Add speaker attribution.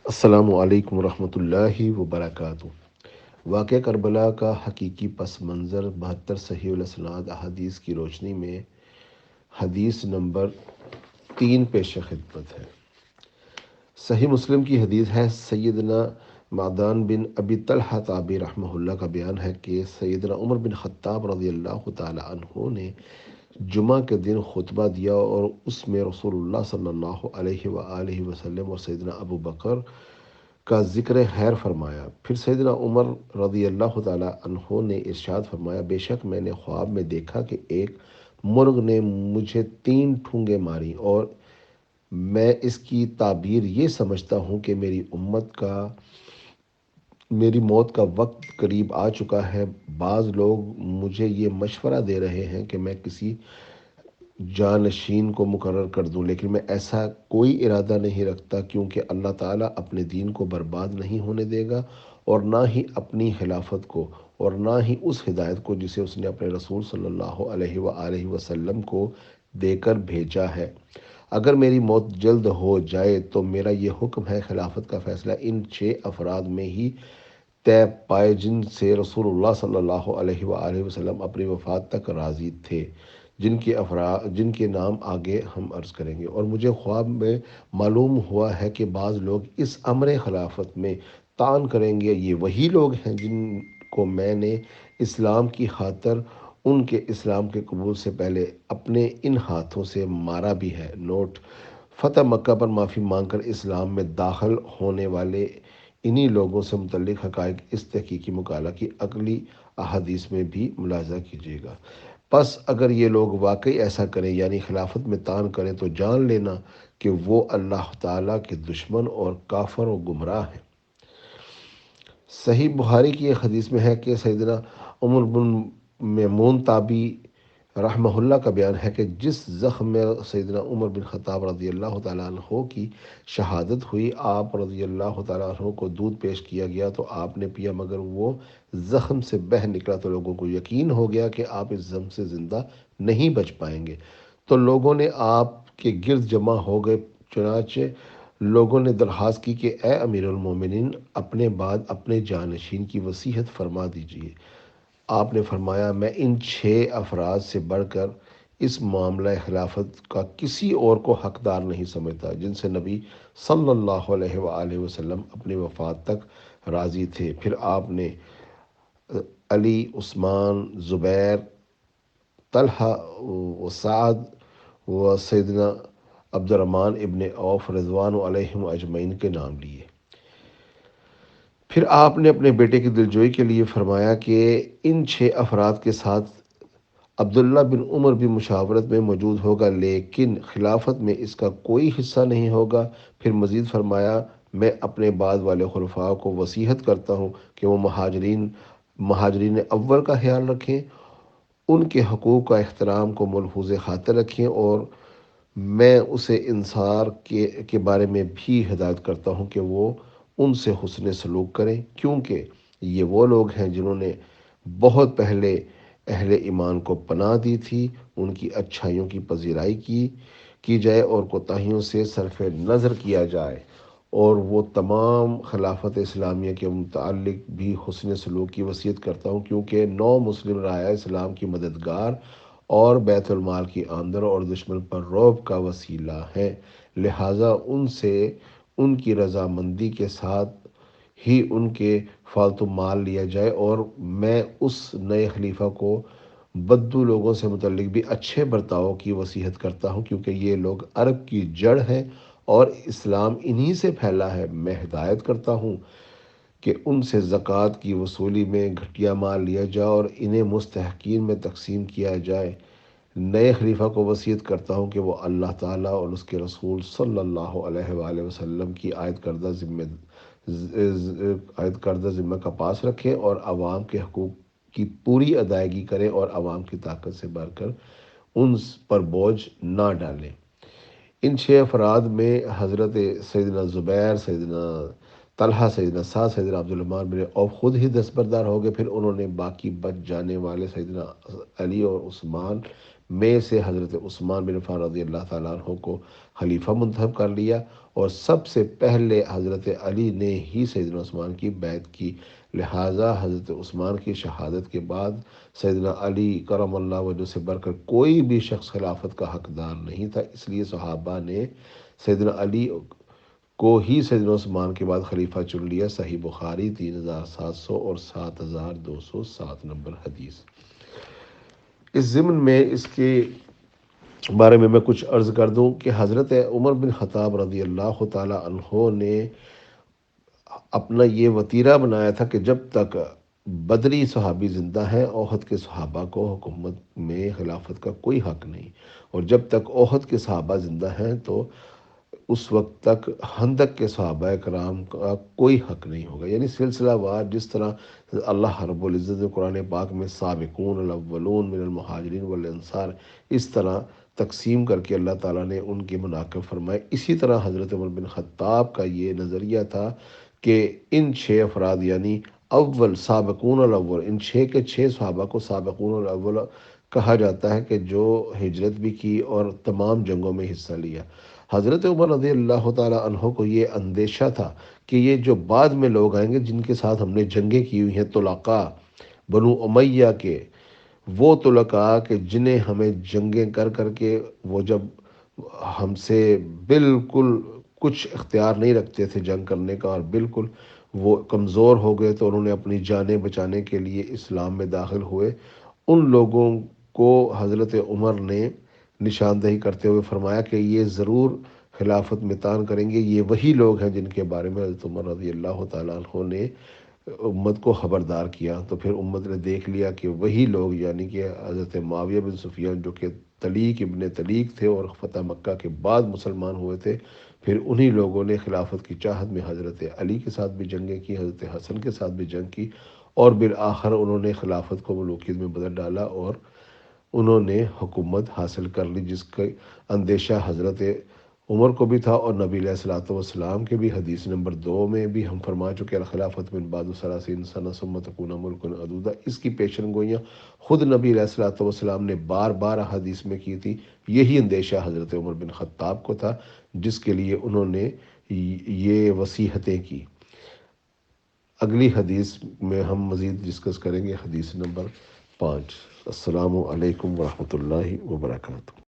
Speaker 1: السلام علیکم ورحمۃ اللہ وبرکاتہ۔ واقعہ کربلا کا حقیقی پس منظر 72 صحیح الاسناد احادیث کی روشنی میں حدیث نمبر 3 پیش خدمت ہے۔ صحیح مسلم کی حدیث ہے، سیدنا معدان بن ابی طلحہ تابعی رحمہ اللہ کا بیان ہے کہ سیدنا عمر بن خطاب رضی اللہ تعالی عنہ نے جمعہ کے دن خطبہ دیا اور اس میں رسول اللہ صلی اللہ علیہ وآلہ وسلم اور سیدنا ابو بکر کا ذکر خیر فرمایا۔ پھر سیدنا عمر رضی اللہ تعالیٰ عنہ نے ارشاد فرمایا، بے شک میں نے خواب میں دیکھا کہ ایک مرغ نے مجھے 3 ٹھونگیں ماری اور میں اس کی تعبیر یہ سمجھتا ہوں کہ میری موت کا وقت قریب آ چکا ہے۔ بعض لوگ مجھے یہ مشورہ دے رہے ہیں کہ میں کسی جانشین کو مقرر کر دوں، لیکن میں ایسا کوئی ارادہ نہیں رکھتا، کیونکہ اللہ تعالیٰ اپنے دین کو برباد نہیں ہونے دے گا، اور نہ ہی اپنی خلافت کو، اور نہ ہی اس ہدایت کو جسے اس نے اپنے رسول صلی اللہ علیہ وآلہ وسلم کو دے کر بھیجا ہے۔ اگر میری موت جلد ہو جائے تو میرا یہ حکم ہے، خلافت کا فیصلہ ان 6 افراد میں ہی طے پائے جن سے رسول اللہ صلی اللہ علیہ وآلہ وسلم اپنی وفات تک راضی تھے، جن کے نام آگے ہم عرض کریں گے۔ اور مجھے خواب میں معلوم ہوا ہے کہ بعض لوگ اس امر خلافت میں طعن کریں گے، یہ وہی لوگ ہیں جن کو میں نے اسلام کی خاطر ان کے اسلام کے قبول سے پہلے اپنے ان ہاتھوں سے مارا بھی ہے۔ نوٹ: فتح مکہ پر معافی مانگ کر اسلام میں داخل ہونے والے انہی لوگوں سے متعلق حقائق اس تحقیقی مقالہ کی اگلی احادیث میں بھی ملاحظہ کیجیے گا۔ پس اگر یہ لوگ واقعی ایسا کریں، یعنی خلافت میں طعن کریں، تو جان لینا کہ وہ اللہ تعالیٰ کے دشمن اور کافر و گمراہ ہیں۔ صحیح بخاری کی ایک حدیث میں ہے کہ سیدنا عمر بن میمون تابعی رحمہ اللہ کا بیان ہے کہ جس زخم میں سیدنا عمر بن خطاب رضی اللہ تعالیٰ عنہ کی شہادت ہوئی، آپ رضی اللہ تعالیٰ عنہ کو دودھ پیش کیا گیا تو آپ نے پیا، مگر وہ زخم سے بہہ نکلا تو لوگوں کو یقین ہو گیا کہ آپ اس زخم سے زندہ نہیں بچ پائیں گے، تو لوگوں نے آپ کے گرد جمع ہو گئے۔ چنانچہ لوگوں نے درخواست کی کہ اے امیر المومنین، اپنے بعد اپنے جانشین کی وصیت فرما دیجیے۔ آپ نے فرمایا، میں ان 6 افراد سے بڑھ کر اس معاملہ خلافت کا کسی اور کو حقدار نہیں سمجھتا جن سے نبی صلی اللہ علیہ وآلہ وسلم اپنی وفات تک راضی تھے۔ پھر آپ نے علی، عثمان، زبیر، طلحہ و سعد و سیدنا عبد الرحمن ابن عوف رضوان علیہم اجمعین کے نام لیے۔ پھر آپ نے اپنے بیٹے کی دلجوئی کے لیے فرمایا کہ ان 6 افراد کے ساتھ عبداللہ بن عمر بھی مشاورت میں موجود ہوگا، لیکن خلافت میں اس کا کوئی حصہ نہیں ہوگا۔ پھر مزید فرمایا، میں اپنے بعد والے خلفاء کو وصیت کرتا ہوں کہ وہ مہاجرین اول کا خیال رکھیں، ان کے حقوق کا احترام کو ملحوظ خاطر رکھیں، اور میں اسے انصار کے بارے میں بھی ہدایت کرتا ہوں کہ وہ ان سے حسن سلوک کریں، کیونکہ یہ وہ لوگ ہیں جنہوں نے بہت پہلے اہل ایمان کو پناہ دی تھی۔ ان کی اچھائیوں کی پذیرائی کی جائے اور کوتاہیوں سے صرف نظر کیا جائے، اور وہ تمام خلافت اسلامیہ کے متعلق بھی حسن سلوک کی وصیت کرتا ہوں، کیونکہ 9 مسلم رعایا اسلام کی مددگار اور بیت المال کی آمدن اور دشمن پر رعب کا وسیلہ ہیں، لہٰذا ان سے ان کی رضامندی کے ساتھ ہی ان کے فالتو مال لیا جائے، اور میں اس نئے خلیفہ کو بدو لوگوں سے متعلق بھی اچھے برتاؤ کی وصیت کرتا ہوں، کیونکہ یہ لوگ عرب کی جڑ ہیں اور اسلام انہی سے پھیلا ہے۔ میں ہدایت کرتا ہوں کہ ان سے زکوٰۃ کی وصولی میں گھٹیا مال لیا جائے اور انہیں مستحقین میں تقسیم کیا جائے۔ نئے خلیفہ کو وصیت کرتا ہوں کہ وہ اللہ تعالیٰ اور اس کے رسول صلی اللہ علیہ وآلہ وسلم کی عائد کردہ ذمہ کا پاس رکھیں اور عوام کے حقوق کی پوری ادائیگی کریں، اور عوام کی طاقت سے بڑھ کر ان پر بوجھ نہ ڈالیں۔ ان 6 افراد میں حضرت سیدنا زبیر، سیدنا طلحہ، سیدنا سعد، سیدنا عبد الرحمن بن عوف خود ہی دستبردار ہو گئے۔ پھر انہوں نے باقی بچ جانے والے سیدنا علی اور عثمان میں سے حضرت عثمان بن عفان رضی اللہ تعالیٰ عنہ کو خلیفہ منتخب کر لیا، اور سب سے پہلے حضرت علی نے ہی سیدنا عثمان کی بیعت کی، لہٰذا حضرت عثمان کی شہادت کے بعد سیدنا علی کرم اللہ وجہ سے بڑھ کر کوئی بھی شخص خلافت کا حقدار نہیں تھا، اس لیے صحابہ نے سیدنا علی کو ہی سیدنا عثمان کے بعد خلیفہ چن لیا۔ صحیح بخاری 3700 اور 7207 نمبر حدیث۔ اس ضمن میں اس کے بارے میں کچھ عرض کر دوں کہ حضرت عمر بن خطاب رضی اللہ تعالی عنہ نے اپنا یہ وتیرہ بنایا تھا کہ جب تک بدری صحابی زندہ ہیں احد کے صحابہ کو حکومت میں خلافت کا کوئی حق نہیں، اور جب تک احد کے صحابہ زندہ ہیں تو اس وقت تک خندق کے صحابہ کرام کا کوئی حق نہیں ہوگا۔ یعنی سلسلہ وار جس طرح اللہ رب العزت نے قرآن پاک میں سابقون الاولون من المہاجرین والانصار اس طرح تقسیم کر کے اللہ تعالیٰ نے ان کے مناقب فرمائے، اسی طرح حضرت عمر بن خطاب کا یہ نظریہ تھا کہ ان 6 افراد یعنی اول سابقون الاول، ان 6 کے 6 صحابہ کو سابقون الاول کہا جاتا ہے کہ جو ہجرت بھی کی اور تمام جنگوں میں حصہ لیا۔ حضرت عمر رضی اللہ تعالیٰ عنہ کو یہ اندیشہ تھا کہ یہ جو بعد میں لوگ آئیں گے جن کے ساتھ ہم نے جنگیں کی ہوئی ہیں، طلقاء بنو امیہ کے، وہ طلقاء کہ جنہیں ہمیں جنگیں کر کر کے وہ جب ہم سے بالکل کچھ اختیار نہیں رکھتے تھے جنگ کرنے کا اور بالکل وہ کمزور ہو گئے تو انہوں نے اپنی جانیں بچانے کے لیے اسلام میں داخل ہوئے، ان لوگوں کو حضرت عمر نے نشاندہی کرتے ہوئے فرمایا کہ یہ ضرور خلافت میں تان کریں گے، یہ وہی لوگ ہیں جن کے بارے میں حضرت عمر رضی اللہ تعالیٰ عنہ نے امت کو خبردار کیا۔ تو پھر امت نے دیکھ لیا کہ وہی لوگ یعنی کہ حضرت معاویہ بن سفیان جو کہ طلیق ابن طلیق تھے اور فتح مکہ کے بعد مسلمان ہوئے تھے، پھر انہی لوگوں نے خلافت کی چاہت میں حضرت علی کے ساتھ بھی جنگیں کی، حضرت حسن کے ساتھ بھی جنگ کی، اور بالآخر انہوں نے خلافت کو ملوکیت میں بدل ڈالا اور انہوں نے حکومت حاصل کر لی، جس کا اندیشہ حضرت عمر کو بھی تھا، اور نبی علیہ الصلوۃ والسلام کے بھی حدیث نمبر 2 میں بھی ہم فرما چکے ہیں، الخلافت من بعد ثلاثین سنہ ثم تکون ملکا عضوضا، اس کی پیشن گوئیاں خود نبی علیہ الصلوۃ والسلام نے بار بار حدیث میں کی تھی۔ یہی اندیشہ حضرت عمر بن خطاب کو تھا جس کے لیے انہوں نے یہ وصیحتیں کی۔ اگلی حدیث میں ہم مزید ڈسکس کریں گے، حدیث نمبر 5۔ السلام علیکم ورحمۃ اللہ وبرکاتہ۔